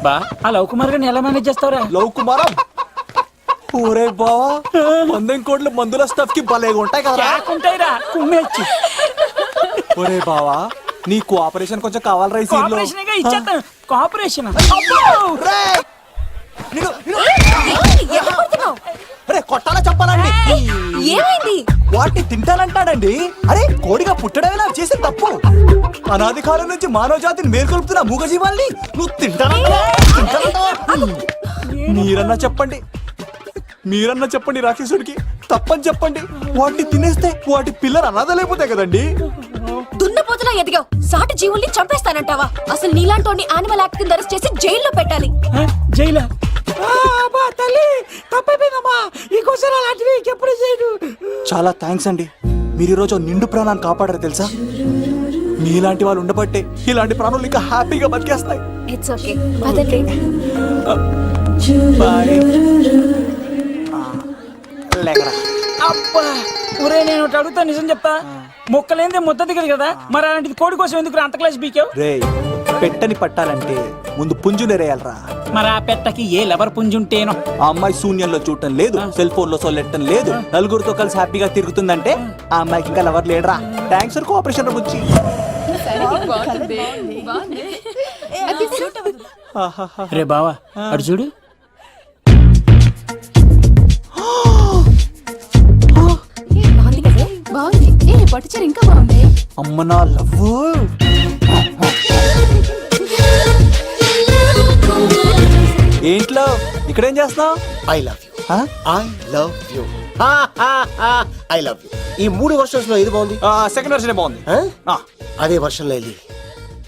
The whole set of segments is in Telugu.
బా ఆ లవ్ కుమార్ గారిని ఎలా మేనేజ్ చేస్తావురా? లవ్ కుమారం ఊరే బావా 100 కోట్ల మందుల స్టఫ్ కి భలేగా ఉంటాయి కదా. ఉంటాయిరా కుమ్మేచ్చి. ఒరే బావా నీ కోఆపరేషన్ కొంచెం కావాలరా ఈ సీన్ లో. ఇచ్చేస్తాను కోఆపరేషన్. అరే కొట్టాలా చెప్పాలండి? ఏమైంది? వాటిని తింటానంటాడండి. అరే కోడిగా పుట్టడమే నాకు చేసిన తప్పు. అనాది కాలం నుంచి మానవ జాతిని మేల్కొల్పుతున్న మూగజీవాల్ని నువ్వు తింటానంటా. మీరన్నా చెప్పండి రాక్షసుడికి తప్పని చెప్పండి. వాటిని తినేస్తే వాటి పిల్లలు అనాథలైపోతాయి కదండి. దున్నపోతులా ఎదిగావు, సాటి జీవుల్ని చంపేస్తానంటావా? అసలు నీలాంటి యానిమల్ యాక్ట్ కింద అరెస్ట్ చేసి జైల్లో పెట్టాలి. జైలా? చాలా థ్యాంక్స్ అండి. మీరు ఈరోజు నిండు ప్రాణాన్ని కాపాడారు తెలుసా. మీలాంటి వాళ్ళు ఉండబట్టే ఇలాంటి ప్రాణులు ఇంకా హ్యాపీగా బతికేస్తాయి. ఇట్స్ ఓకే పదండి. అబ్బా ఒరే నేను ఒకటి అడుగుతా, నిజం చెప్తా. మొక్కలేందే ముద్ద దిగదు కదా, మరి అలాంటిది కోడి కోసం ఎందుకు అంత క్లాస్ బీకావు? రే పెట్టని పట్టాలంటే ముందు పుంజు నెరేయాలరా. మరి ఆ పెట్టకి ఏ లవర్ పుంజుంటేనో. ఆ అమ్మాయి శూన్యంలో చూడటం లేదు, సెల్ ఫోన్ లో సొల్లెట్టం లేదు, నలుగురితో కలిసి హ్యాపీగా తిరుగుతుందంటే ఆ అమ్మాయికి ఇంకా లవర్ లేడరా. థ్యాంక్స్ ఫర్ కోఆపరేషన్ బుజ్జి. రే బావా అడు చూడు. బాగుంది. పట్టుచారు ఇంకా బాగుంది. అమ్మ నా లవ్. ఏంట్లో ఇక్కడేం చేస్తున్నావు? I love you. I love you. I love you. ఈ 3 వర్షన్స్ లో ఏది బాగుంది? సెకండ్ వర్షన్ బాగుంది. అదే వర్షంలో వెళ్ళి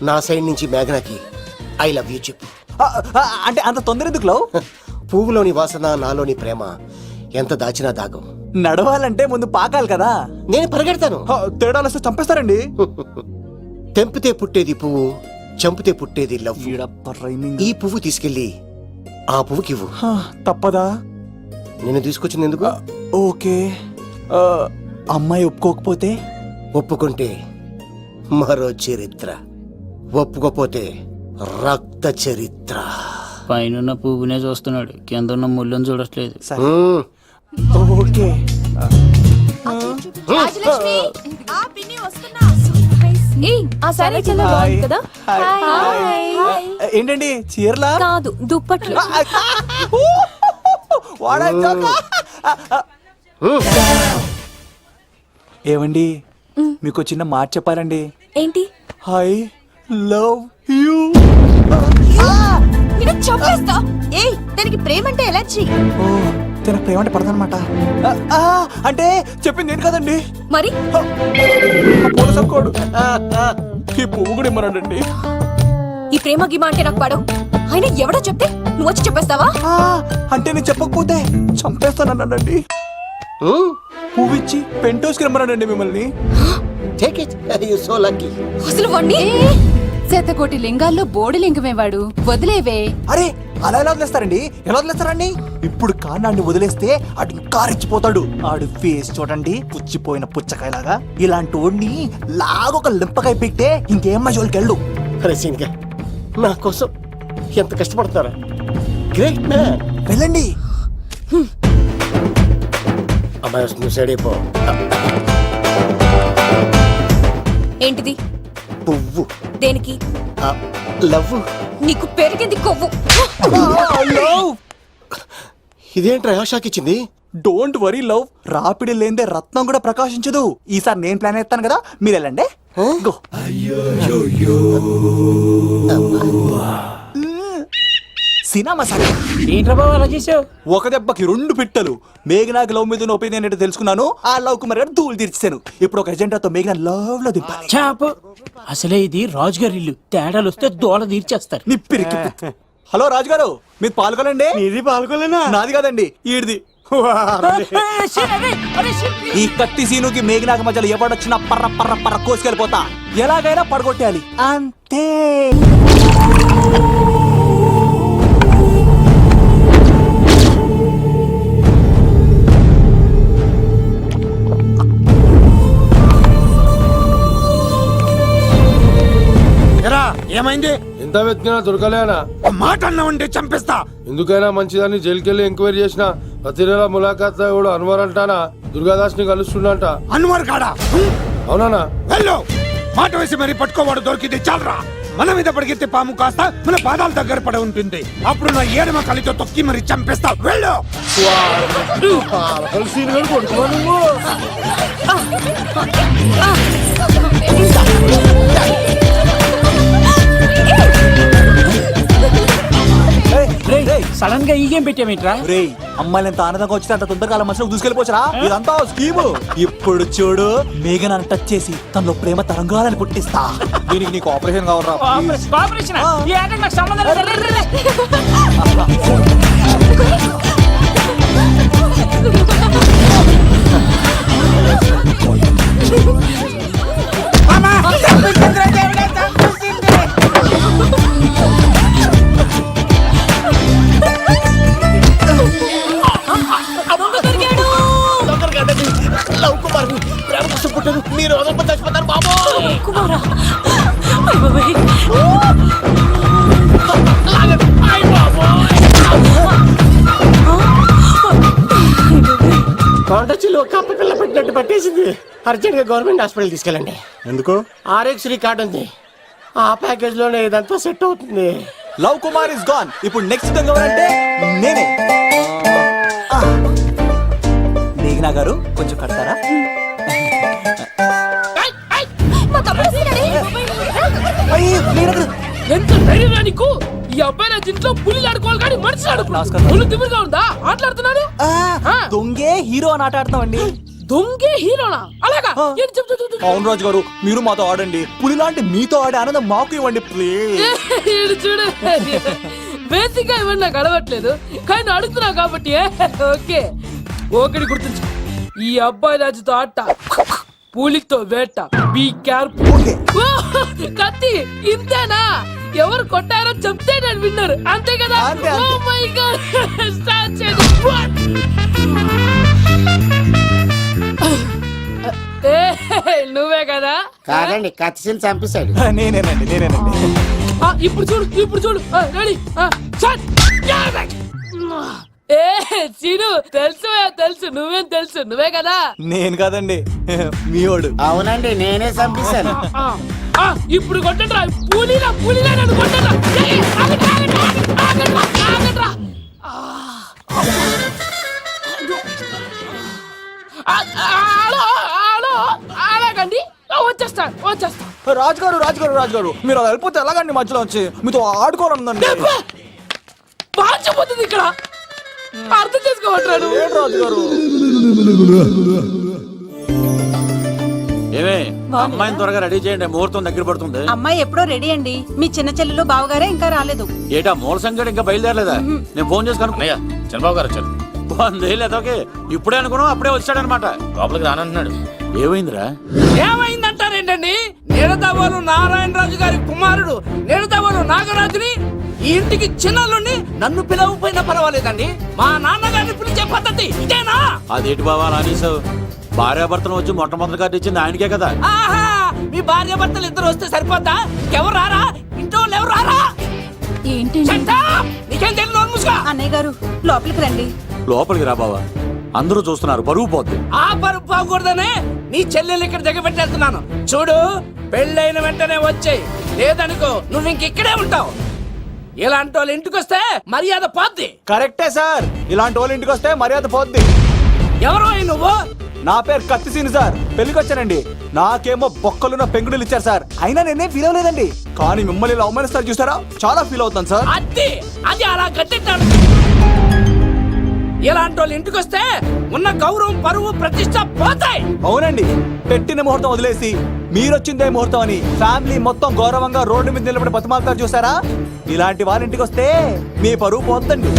నా సైడ్ నుంచి మేఘనాకి ఐ లవ్ యూ చెప్పు. అంటే అంత తొందర ఎందుకు లవ్? పువ్వులోని వాసన నాలోని ప్రేమ ఎంత దాచినా దాగం. నడవాలంటే ముందు పాకాలి కదా. నేను పరిగెడతాను. తేడాలు వస్తే చంపేస్తారండి. తెంపితే పుట్టేది పువ్వు, చంపితే పుట్టేది లవ్. ఈ పువ్వు తీసుకెళ్ళి ఆ పువ్వుకి ఇవ్వు. తప్పదా? నేను తీసుకొచ్చింది ఎందుకు? ఓకే. అమ్మాయి ఒప్పుకోకపోతే? ఒప్పుకుంటే మరో చరిత్ర, ఒప్పుకోపోతే రక్త చరిత్ర. పైన పువ్వునే చూస్తున్నాడు, కింద ఉన్న ముళ్ళని చూడట్లేదు. ఓకే. ఏంటండి చీరలా? కాదు దుప్పట్లు. ఏమండి మీకు చిన్న మాట చెప్పాలండి. ఏంటి? I love you. చంపేస్తా. ఏయ్ దానికి ప్రేమ అంటే ఎలర్జీ. తనకు ప్రేమ అంటే పడదనమాట. అంటే చెప్పింది నేను కదండి. మరి కోడు ఈ పువ్వు కూడా ఇమ్మన్నాడండి. ఈ ప్రేమ గిమ అంటే నాకు పడవు. అయినా ఎవడో చెప్తే నువ్వు వచ్చి చెప్పేస్తావా? అంటే నేను చెప్పకపోతే చంపేస్తానన్నాడండి. పువ్విచ్చి పెంటోస్కి రమ్మన్నాడండి మిమ్మల్ని. అసలు వాణ్ణి శతకోటి లింగాల్లో బోడి లింగమేవాడు. వదిలేవే. అరే అలా ఎలా వదిలేస్తారండి? ఎలా వదిలేస్తారండి? ఇప్పుడు కాన్నాడిని వదిలేస్తే ఆడు ఇంకా రెచ్చిపోతాడు. ఆడు ఫేస్ చూడండి, పుచ్చిపోయిన పుచ్చకాయలాగా. ఇలాంటి వాడిని లాగొక లింపకాయ పెట్టే ఇంకేం జోలికి వెళ్ళు. నా కోసం ఎంత కష్టపడతారా? Great man. వెళ్ళండి. అమ్మాయి నువ్వు సైడ్ అయిపో. ఏంటిది? పువ్వు. దేనికి? లవ్. నీకు పెరిగింది కొవ్వు. ఇదేంట్రా షాక్ ఇచ్చింది? Don't worry love. రాపిడి లేదే రత్నం కూడా ప్రకాశించదు. ఈసారి నేను ప్లాన్ ఎత్తాను కదా, మీరు వెళ్ళండి. గో. సినిమా సరే. ఏంట్రా బాబు అలా చేసావు? ఒక దెబ్బకి 2 పిట్టలు. మేఘనాకి లవ్ మీద ఒపీనియన్ ఏంటో తెలుసుకున్నాను. ఆ లవ్ కుమార్ గారు ధూళి తీర్చాను. ఇప్పుడు ఒక ఎజెండాతో మేఘనా లవ్ లో దింపాలి. చాపు. అసలే ఇది రాజుగారి ఇల్లు, తేడాలు వస్తే దోళ తీర్చేస్తారు. నిప్పిరికి. హలో రాజుగారు, మీరు పాల్గొనండి. ఇది పాల్గొలేనా? నాది కాదండి, ఈడిది. ఈ కత్తి సీనుకి మేఘనాకి మధ్యలో ఎవడొచ్చినా పర్ర పర్ర పర్ర కోసుకెళ్ళిపోతా. ఎలాగైనా పడగొట్టాలి అంతే. ఏమైంది? ఎంత వెతికినా దొరకలేనా? మాట అన్నావంటే చంపేస్తా. ఎందుకైనా మంచిదని జైలుకెళ్ళి ఎంక్వైరీ చేసిన ప్రతి నెల ములాఖాత్ కూడా అన్వర్ అంటానా దుర్గాదాస్ ని కలుస్తుండంట. అన్వర్ కాడా? అవునా? వెళ్ళు, మాట వేసి మరి పట్టుకోవాడు దొరికింది చాలరా. మన మీద పడిగితే పాము కాస్త మన పాదాల దగ్గర పడి ఉంటుంది. అప్పుడు నా ఏడమ కలితో తొక్కి మరి చంపేస్తా. వెళ్ళు. సడన్ గా ఈ గేమ్ పెట్టామేంట్రా? రే అమ్మాయిలు ఎంత ఆనందంగా వచ్చితే అంత తొందరగా మనసులో దూసుకెళ్ళిపోవచ్చురా. ఇదంతా స్కీము. ఇప్పుడు చూడు, మేఘన టచ్ చేసి తనలో ప్రేమ తరంగాలని పుట్టిస్తా. దీనికి నీకు ఆపరేషన్ కావరా? కోఆపరేషన్ ఈ ఆటకు నాకు సంబంధం లేదు. రే, రే, రే. లవ్ కుమార్ ప్రేమ కోసం పుట్టారు. మీరు వదలకపోతే చచ్చిపోతారు బాబు. కుమారా కాంటాక్ట్లో కప్ప పిల్ల పెట్టినట్టు పట్టేసింది. అర్జెంట్ గా గవర్నమెంట్ హాస్పిటల్ తీసుకెళ్ళండి. ఎందుకు? ఆర్ఎక్స్ కార్డు ఉంది, ఆ ప్యాకేజ్ లోనే ఇదంతా సెట్ అవుతుంది. Love Kumar is gone. ఇప్పుడు నెక్స్ట్ ఎవరంటే నేనే. మేఘనా గారు కొంచెం కడతారా? మా తమ్ముడు వస్తున్నాడే. ఎంత ధైర్యం నీకు? ఈ అబ్బాయి నా ఇంట్లో పులిలు ఆడుకోవాలి కానీ మనిషి నమస్కారం. పులి తిమ్మిగా ఉందా? ఆటలాడుతున్నాడు. దొంగే హీరో అని ఆట ఆడతామండి. దొంగే హీరోనా? అలాగా? ఏంటి చెప్పు, చెప్పు, చెప్పు. అవును రాజు గారు, మీరు మాతో ఆడండి. పులి లాంటి మీతో ఆడే ఆనందం మాకు ఇవ్వండి ప్లీజ్. ఈడు చూడు, బేసిక్ గా ఇవన్నీ నాకు అడవట్లేదు కానీ అడుగుతున్నావు కాబట్టి ఓకే. ఒకటి గుర్తుంచు, ఈ అబ్బాయి రాజుతో ఆట, పులితో వేట. Be careful. కత్తి ఇంతేనా? ఎవరు కొట్టారో చెప్తే నేను విన్నారు, అంతే కదా? అంతే, అంతే. ఓ మై గాడ్, స్టార్ట్ చేయండి. నువ్వే కదా? కాదండి, కత్తిని చంపేశాడు. నేనేనండి. ఇప్పుడు చూడు, ఇప్పుడు చూడు. రెడీ? ఏ చీను, తెలుసు నువ్వేం తెలుసు, నువ్వే కదా? నేను కాదండి, మీ వాడు. అవునండి, నేనే చంపేశాను. ఇప్పుడు కొట్టండి. పూలీలా నన్ను కొట్టండి. అలాగండి, వచ్చేస్తా. రాజుగారు మీరు అలా వెళ్ళిపోతే ఎలాగండి? మధ్యలో వచ్చి మీతో ఆడుకోవాలనుందండి. బాగుపోతుంది ఇక్కడ, అర్థం చేసుకోవట్లేదు. రాజుగారు ఏమే, అమ్మాయిని త్వరగా రెడీ చేయండి, ముహూర్తం దగ్గర పడుతుంది. అమ్మాయి ఎప్పుడో రెడీ అండి. మీ చిన్న చెల్లెలు బావగారే ఇంకా రాలేదు. ఏటా మూల సంగడి ఇంకా బయలుదేరలేదా? నేను ఫోన్ చేసి కనుక్కున్నాయా? చంద్రబాబు గారు వచ్చారు. లేదోకే ఇప్పుడే అనుకున్నావు, అప్పుడే వచ్చాడనమాట. లోపలికి రానంటున్నాడు. ఏమైందిరా? ఏమైందంటారేంటండి? నిడదవోలు నారాయణరాజు గారి కుమారుడు నిడదవోలు నాగరాజుని ఈ ఇంటికి చిన్నలుండి నన్ను పిలవకపోయినా పర్వాలేదండి, మా నాన్నగారిని పిలిచే పద్ధతి ఇదేనా? అదేంటి బావా రానీసావు? భార్యాభర్తలు వచ్చి మొట్టమొదటి కార్డు ఇచ్చింది ఆయనకే కదా. ఆహా, మీ భార్య భర్తలు ఇద్దరు వస్తే సరిపోద్దా? ఎవరు రారా? ఇంట్లో ఎవరు రారా? ఏంటి నీకేం తెలియదు ముసుగా. అన్నయ్య గారు లోపలికి రండి. లోపలికి రా బావా, అందరూ చూస్తున్నారు, బరువు పోద్ది. ఆ పరుపు పోకూడదనే నీ చెల్లెలు ఇక్కడ దిగబెట్టేస్తున్నాను. చూడు, పెళ్ళైన వెంటనే వచ్చేయి, లేదనుకో నువ్వు ఇంకెక్కడే ఉంటావు. ఇలాంటి వాళ్ళు ఇంటికి వస్తే మర్యాద పోద్ది. కరెక్టే సార్, ఇలాంటి వాళ్ళ ఇంటికి వస్తే మర్యాద పోద్ది. ఎవరో నువ్వు? నా పేరు కత్తిసీని సార్, పెళ్లికి వచ్చానండి. నాకేమో బొక్కలున్న పెంగుడులు ఇచ్చారు సార్, అయినా నేనే ఫీల్ అవ్వలేదండి. కానీ మిమ్మల్ని ఇలా అవమానిస్తారు చూసారా, చాలా ఫీల్ అవుతాను సార్. అది అలా గట్టిట్టాడు. ఇలాంటి వాళ్ళు ఇంటికి వస్తే ఉన్న గౌరవం, పరువు, ప్రతిష్ట పోతాయి. అవునండి, పెట్టిన ముహూర్తం వదిలేసి మీరొచ్చిందే ముహూర్తం అని ఫ్యామిలీ మొత్తం గౌరవంగా రోడ్డు మీద నిలబడి బతిమాలుతారు చూసారా. ఇలాంటి వాళ్ళ ఇంటికి వస్తే మీ పరువు పోతండి.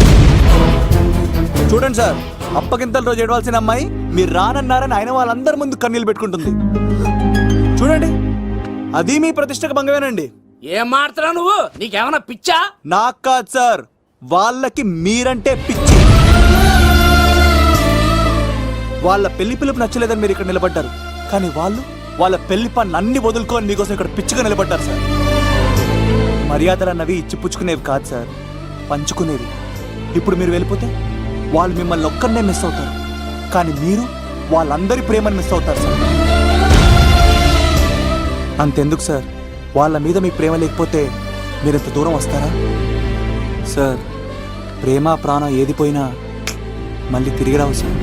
చూడండి సార్, అప్పగింతల రోజు ఏడవలసిన అమ్మాయి మీరు రానన్నారని ఆయన వాళ్ళందరి ముందు కన్నీళ్ళు పెట్టుకుంటుంది. చూడండి, అది మీ ప్రతిష్టకు భంగమేనండి. ఏం మాట్లాడుతున్నావు నువ్వు? నీకేమన్నా పిచ్చా? నాకు కాదు సార్, వాళ్ళకి మీరంటే పిచ్చి. వాళ్ళ పెళ్లి పిలుపు నచ్చలేదని మీరు ఇక్కడ నిలబడ్డారు, కానీ వాళ్ళు వాళ్ళ పెళ్లి పనులు అన్ని వదులుకొని మీకోసం ఇక్కడ పిచ్చిగా నిలబడ్డారు సార్. మర్యాదలు అన్నవి ఇచ్చిపుచ్చుకునేవి కాదు సార్, పంచుకునేవి. ఇప్పుడు మీరు వెళ్ళిపోతే వాళ్ళు మిమ్మల్ని ఒక్కరినే మిస్ అవుతారు, కానీ మీరు వాళ్ళందరి ప్రేమను మిస్ అవుతారు సార్. అంతెందుకు సార్, వాళ్ళ మీద మీ ప్రేమ లేకపోతే మీరు ఇంత దూరం వస్తారా సార్? ప్రేమ ప్రాణం ఏది పోయినా మళ్ళీ తిరిగి రావు సార్.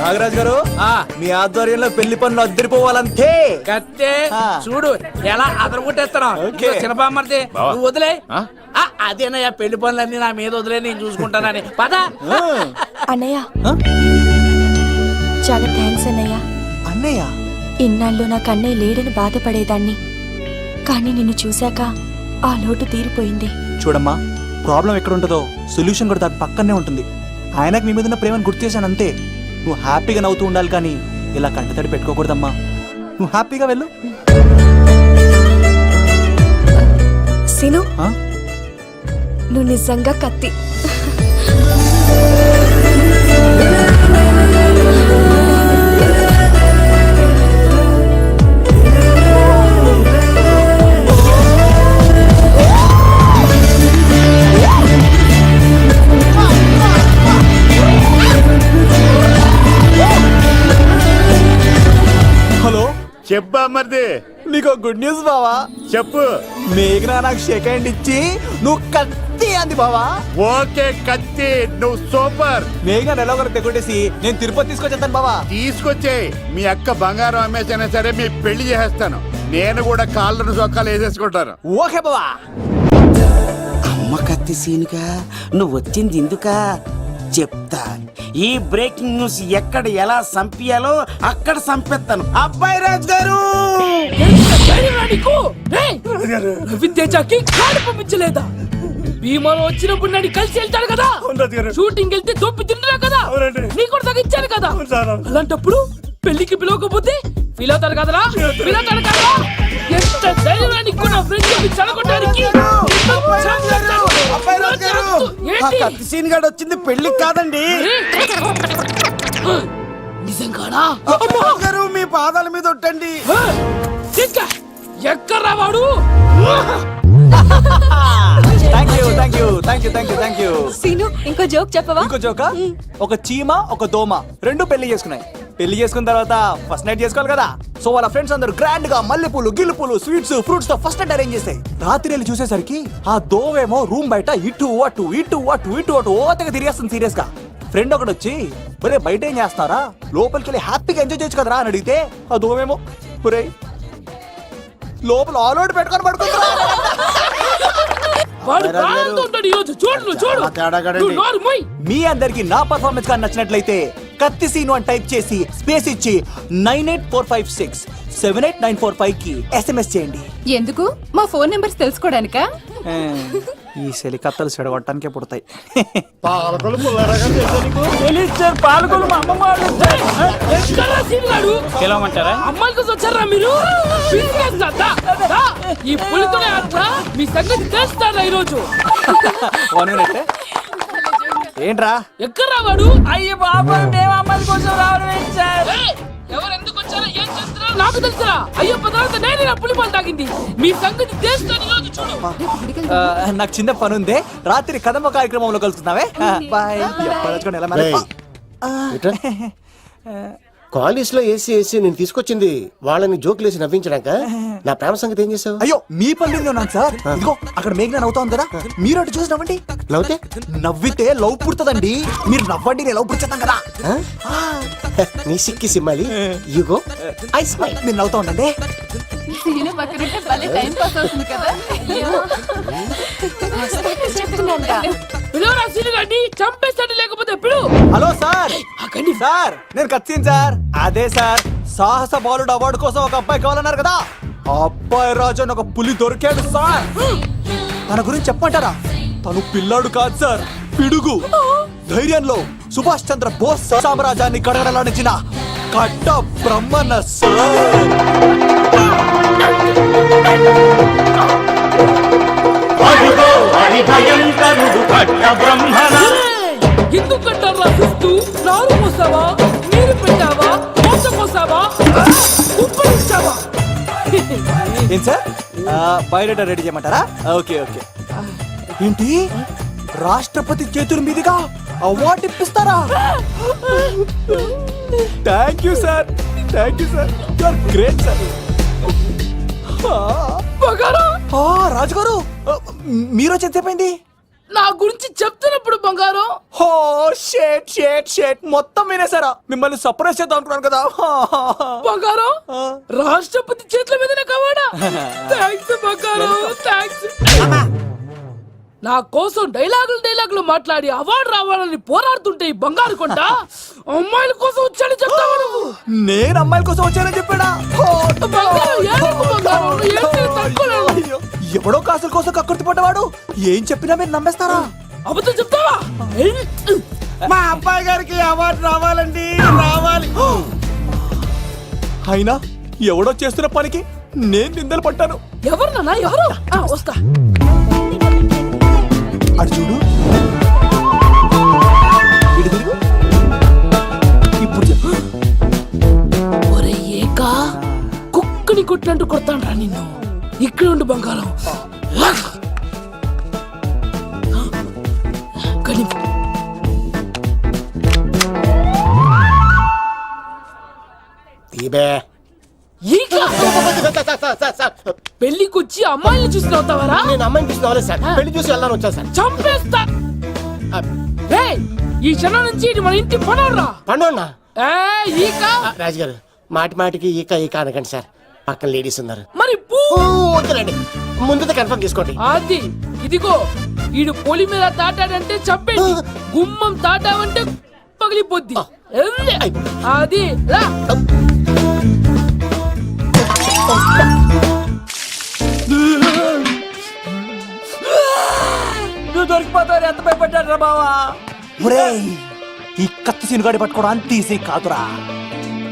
నాగరాజ్ గారు, మీ ఆధ్వర్యంలో పెళ్లి పనులు అద్దరిపోవాలంతే. కత్తే ఆ. చూడు ఎలా అదరగొట్టేస్తాను. ఓకే. చిన్నబామ్మర్ది నువ్వు వదిలే. అదేనయ్యా పెళ్లి పనులన్నీ నా మీద వదిలే, నేను చూసుకుంటానని పద. అన్నయ్య ఆ? చాలా థ్యాంక్స్ అన్నయ్య. అన్నయ్య ఇన్నాళ్ళు నాకు అన్నయ్య లేడని బాధపడేదాన్ని, కానీ నిన్ను చూశాక ఆ లోటు తీరిపోయింది. చూడమ్మా, ప్రాబ్లం ఎక్కడ ఉంటుందో సొల్యూషన్ కూడా దాని పక్కనే ఉంటుంది. ఆయనకు మీ మీద ఉన్న ప్రేమను గుర్తు చేశాను అంతే. నువ్వు హ్యాపీగా నవ్వుతూ ఉండాలి, కానీ ఇలా కంటతడి పెట్టుకోకూడదమ్మా. నువ్వు హ్యాపీగా వెళ్ళు. సీను, ఆ? నువ్వు నిజంగా కత్తి. హలో, చెప్పా మరిది, నీకు గుడ్ న్యూస్ బావా. చెప్పు. మేఘనా నాకు షేక్ హ్యాండ్ ఇచ్చి నువ్వు కత్తి అంది బావా. ఓకే కత్తి, నువ్వు సూపర్. మేఘనా ఎలా ఒకరు తెగొట్టేసి నేను తిరుపతి తీసుకొచ్చేస్తాను బావా. తీసుకొచ్చే మీ అక్క బంగారం అమ్మేసైనా సరే మీ పెళ్లి చేసేస్తాను. నేను కూడా కాళ్ళను సొక్కాలు వేసేసుకుంటాను. ఓకే బావా. అమ్మ కత్తి సీనుగా నువ్వు వచ్చింది ఎందుకా చెప్తా. ఈ బ్రేకింగ్ న్యూస్ ఎక్కడ ఎలా సంపియాలో అక్కడ సంపేస్తాను. అబ్బాయి రాజు గారు, విద్యాకి కాడు పంపించలేదా? భీమాలో వచ్చినప్పుడు నన్ను కలిసి వెళ్తాడు కదా, షూటింగ్ వెళ్తే దొప్పి తింటున్నా కదా, నీకు కూడా తగ్గించాను కదా. అలాంటప్పుడు పెళ్లికి పిలవకపోతే ఫీల్ అవుతారు కదరా, ఫీల్ అవుతారు కదా. ఎంత ధైర్యాన్ని నా ఫ్రెండ్ చదవడానికి కత్తి సీన్ గారు వచ్చింది పెళ్లికి కాదండి. నిజంగానా? అబ్బాయి గారు మీ పాదాల మీద ఒట్టండి. ఎక్కడ్రా వాడు? Thank you, thank you, thank you, thank you, thank you. Seenu, ఇంకో జోక్ చెప్పవా? ఇంకో జోకా? ఒక చీమ ఒక దోమ రెండు పెళ్లి చేసుకున్నాయి. పెళ్లి చేసుకున్న తర్వాత ఫస్ట్ నైట్ చేసుకోవాలి కదా. సో వాళ్ళ ఫ్రెండ్స్ అందరూ గ్రాండ్ గా మల్లెపూలు గిల్లుపూలు స్వీట్స్ ఫ్రూట్స్ తో ఫస్ట్ నైట్ అరేంజ్ చేశాయి. రాత్రి వెళ్ళి చూసేసరికి ఆ దోవేమో రూమ్ బయట ఇటు అటు ఇటు అటు ఇటు అటు ఓతగా తిరిగేస్తుంది సీరియస్ గా. ఫ్రెండ్ ఒకటి వచ్చి ఒరే బయట ఏం చేస్తారా, లోపలికి వెళ్ళి హ్యాపీగా ఎంజాయ్ చేయొచ్చు కదరా అని అడిగితే ఆ దోవేమో ఒరే లోపల ఆల్ అవుట్ పెట్టుకొని పడుకుంటా. వాడు ప్రాణంతో ఉంటాడు ఈరోజు. చూడు చూడు. నువ్వు నోరు మూయ్. మీ అందరికి నా పర్ఫార్మెన్స్ కానీ నచ్చినట్లయితే కత్తి సీను అని టైప్ చేసి స్పేస్ ఇచ్చి 9845678945 కి SMS చేయండి. ఎందుకు? మా ఫోన్ నెంబర్స్ తెలుసుకోవడానికా? ఈ సెలికత్తలు చెడగొట్టడానికే పుడతాయి. పిలవమంటారా? అమ్మాయిల కోసం వచ్చారా మీరు? ఈ పులితోనే అట్లా మీ సంగతి తెలుస్తారా ఈరోజు? ఏంట్రా ఎక్కడ వాడు? అయ్యో బాబా, మేము అమ్మాయిల కోసం రావడం ఎవరు ఎందుకు వచ్చారో ఏం చేస్తున్నారో నాకు తెలుసురా. అయ్యో పదార్థ నేనే నా పులిపాలు తాగింది. మీ సంగతి తెలుస్తాను ఈరోజు. చూడు, నాకు చిన్న పని ఉంది, రాత్రి కదమ్మ కార్యక్రమంలో కలుస్తున్నావే. బాయ్. కాలేజ్ లో ఏసీ ఏసీ నేను తీసుకొచ్చింది వాళ్ళని జోకులేసి నవ్వించడాక. నా ప్రేమ సంగతి ఏం చేసావు? అయ్యో మీ పని ఉన్నాను సార్. ఇదిగో అక్కడ మేఘన నవ్వుతా ఉంది కదా, మీరు అటు చూసి నవ్వండి. నవ్వుతే నవ్వితే లవ్ పుడుతుందండి. మీరు నవ్వండి, నేను లవ్ పుడిచేస్తాను కదా. నీ సిక్కి సిమ్మాలి యుగో ఐ స్మైల్. మీరు నవ్వుతా ఉండండి. పిలవరా సీను గారిని, చంపేస్తాడు లేకపోతే పిలు. Hello sir. సార్ నేను కత్తిన్ సార్. అదే సార్, సాహస బాలుడు అవార్డు కోసం ఒక అబ్బాయి కావాలన్నారు కదా. ఆ అబ్బాయి రాజు అని ఒక పులి దొరికాడు సార్. తన గురించి చెప్పంటారా? తను పిల్లాడు కాదు సార్, పిడుగు. ధైర్యంలో సుభాష్ చంద్ర బోస్ సామ్రాజ్యాన్ని కడగడలాడించిన కట్ట బ్రహ్మన్న ఎందుకంటారా చూస్తూ నారు పోసావా, నీరు పెట్టావా, మోస పోసావా, ఉప్పరించావా? ఏం సార్ బయోడేటా రెడీ చేయమంటారా? Okay okay. ఏంటి రాష్ట్రపతి చేతుల మీదుగా అవార్డు ఇప్పిస్తారా? Thank you sir, thank you sir, you are great sir. బంగారం, రాజుగారు మీరు చెప్పింది నా గురించి చెప్తున్నప్పుడు బంగారం హో షేట్ షేట్ షేట్ మొత్తం వినేసారా? మిమ్మల్ని సర్ప్రైజ్ చేద్దాం అనుకున్నాను కదా. బంగారం, రాష్ట్రపతి చేతుల మీదనే కావాడా? థ్యాంక్స్ బంగారం, థ్యాంక్స్. నా కోసం డైలాగులు మాట్లాడి అవార్డు రావాలని పోరాడుతుంటే ఈ బంగారు కొంట అమ్మాయిల కోసం వచ్చాడని చెప్తావా నువ్వు? నేను అమ్మాయిల కోసం వచ్చానని చెప్పాడా? బంగారం, ఏడవకు బంగారం, ఏంటి తక్కువలేదు? అయ్యో, ఎవడో కాసుల కోసం కక్కుర్తి పడ్డవాడు ఏం చెప్పినా మీరు నమ్మేస్తారా? అబద్ధం చెప్తావా? మా అబ్బాయి గారికి అవార్డు రావాలండి, రావాలి. అయినా ఎవడో చేస్తున్న పనికి నేను నిందలు పట్టాను. ఎవరు నాన్న, ఎవరు? వస్తా. అడు చూడు, ఇటు తిరుగు. ఇప్పుడు చెప్పు. ఒరే ఏకా, కుక్కని కొట్టినట్టు కొడతాను రా నిన్ను. ఇక్కడ ఉండు బంగారం. కానీ ఈక పెళ్లికొచ్చి అమ్మాయిని చూసి నవ్వుతావరా? నేను అమ్మాయిని చూసి రాలేదు సార్, పెళ్లి చూసి వెళ్ళాలని వచ్చాను సార్. చంపేస్తా. ఏయ్, ఈ క్షణం నుంచి ఇది మన ఇంటి పనరా? పండుగ ఈక రాజుగారు మాటి మాటికి ఈక ఈక అనకండి సార్, పక్కన లేడీస్ ఉన్నారు. మరి పూ వద్దులండి, ముందు కన్ఫర్మ్ చేసుకోండి. అది ఇదిగో, ఈడు పొలి మీద తాటాడంటే చంపేసి, గుమ్మం తాటావంటే పగిలిపోద్ది. ఎల్లే. అది రా. నువ్వు దొరికిపోతావు, ఎంత భయపడ్డాడు రా బావా. ఒరేయ్, ఈ కత్తి సీనుగాడి పట్టుకోవడం అంత ఈజీ కాదురా.